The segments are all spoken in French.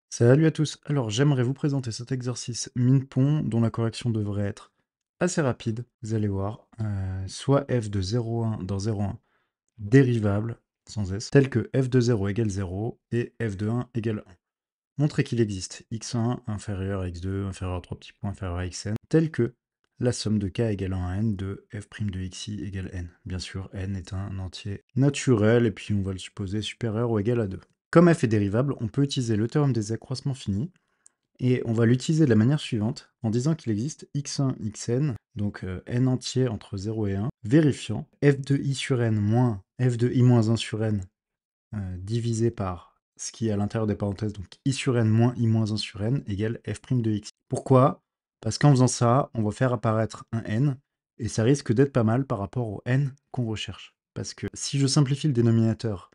Salut à tous. Alors, j'aimerais vous présenter cet exercice min-pon dont la correction devrait être assez rapide. Vous allez voir, soit f de 0,1 dans 0,1 dérivable, sans s, tel que f de 0 égale 0 et f de 1 égale 1. Montrez qu'il existe x1 inférieur à x2 inférieur à 3 petits points inférieur à xn, tel que la somme de k égale 1 à n de f' de xi égale n. Bien sûr, n est un entier naturel, et puis on va le supposer supérieur ou égal à 2. Comme f est dérivable, on peut utiliser le théorème des accroissements finis, et on va l'utiliser de la manière suivante, en disant qu'il existe x1, xn, donc n entier entre 0 et 1, vérifiant f de i sur n moins f de i moins 1 sur n divisé par ce qui est à l'intérieur des parenthèses, donc i sur n moins i moins 1 sur n égale f' de x. Pourquoi? Parce qu'en faisant ça, on va faire apparaître un n, et ça risque d'être pas mal par rapport au n qu'on recherche. Parce que si je simplifie le dénominateur,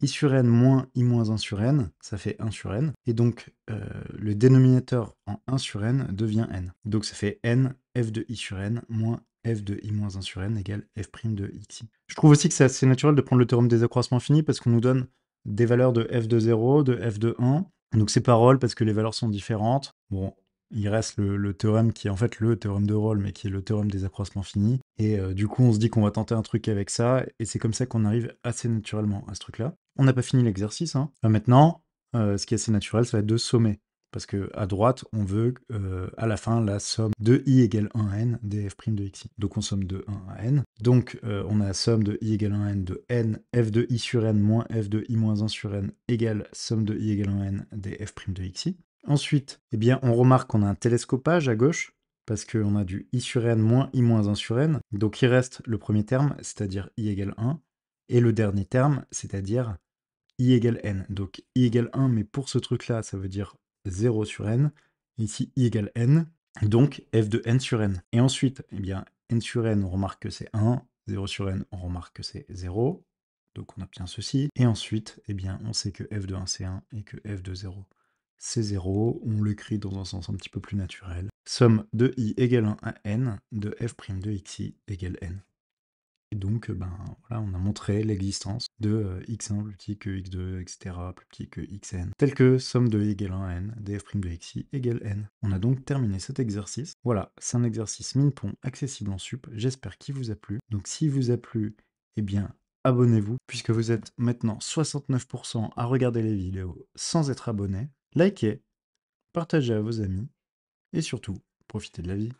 i sur n moins i moins 1 sur n, ça fait 1 sur n, et donc le dénominateur en 1 sur n devient n. Donc ça fait n f de i sur n moins f de i moins 1 sur n égale f' de xi. Je trouve aussi que c'est assez naturel de prendre le théorème des accroissements finis parce qu'on nous donne des valeurs de f de 0, de f de 1, donc c'est pas Rolle parce que les valeurs sont différentes. Bon, il reste le théorème qui est en fait le théorème de Rolle, mais qui est le théorème des accroissements finis. Et du coup, on se dit qu'on va tenter un truc avec ça, et c'est comme ça qu'on arrive assez naturellement à ce truc-là. On n'a pas fini l'exercice, hein. Maintenant, ce qui est assez naturel, ça va être de sommer. Parce que à droite, on veut à la fin la somme de i égale 1 à n des f' de xi. Donc on somme de 1 à n. Donc on a la somme de i égale 1 à n de n f de i sur n moins f de i moins 1 sur n égale somme de i égale 1 à n des f' de xi. Ensuite, eh bien, on remarque qu'on a un télescopage à gauche, parce qu'on a du i sur n moins i moins 1 sur n. Donc il reste le premier terme, c'est-à-dire i égale 1, et le dernier terme, c'est-à-dire i égale n. Donc i égale 1, mais pour ce truc-là, ça veut dire 0 sur n. Ici, i égale n, donc f de n sur n. Et ensuite, eh bien, n sur n, on remarque que c'est 1, 0 sur n, on remarque que c'est 0. Donc on obtient ceci. Et ensuite, eh bien, on sait que f de 1 c'est 1 et que f de 0 c'est 0. On l'écrit dans un sens un petit peu plus naturel. Somme de i égale 1 à n de f' de xi égale n. Et donc, ben, voilà, on a montré l'existence de x1 plus petit que x2, etc., plus petit que xn, tel que somme de i égale 1 à n de f' de xi égale n. On a donc terminé cet exercice. Voilà, c'est un exercice min-pon accessible en sup. J'espère qu'il vous a plu. Donc, s'il vous a plu, eh bien, abonnez-vous, puisque vous êtes maintenant 69% à regarder les vidéos sans être abonné. Likez, partagez à vos amis, et surtout, profitez de la vie.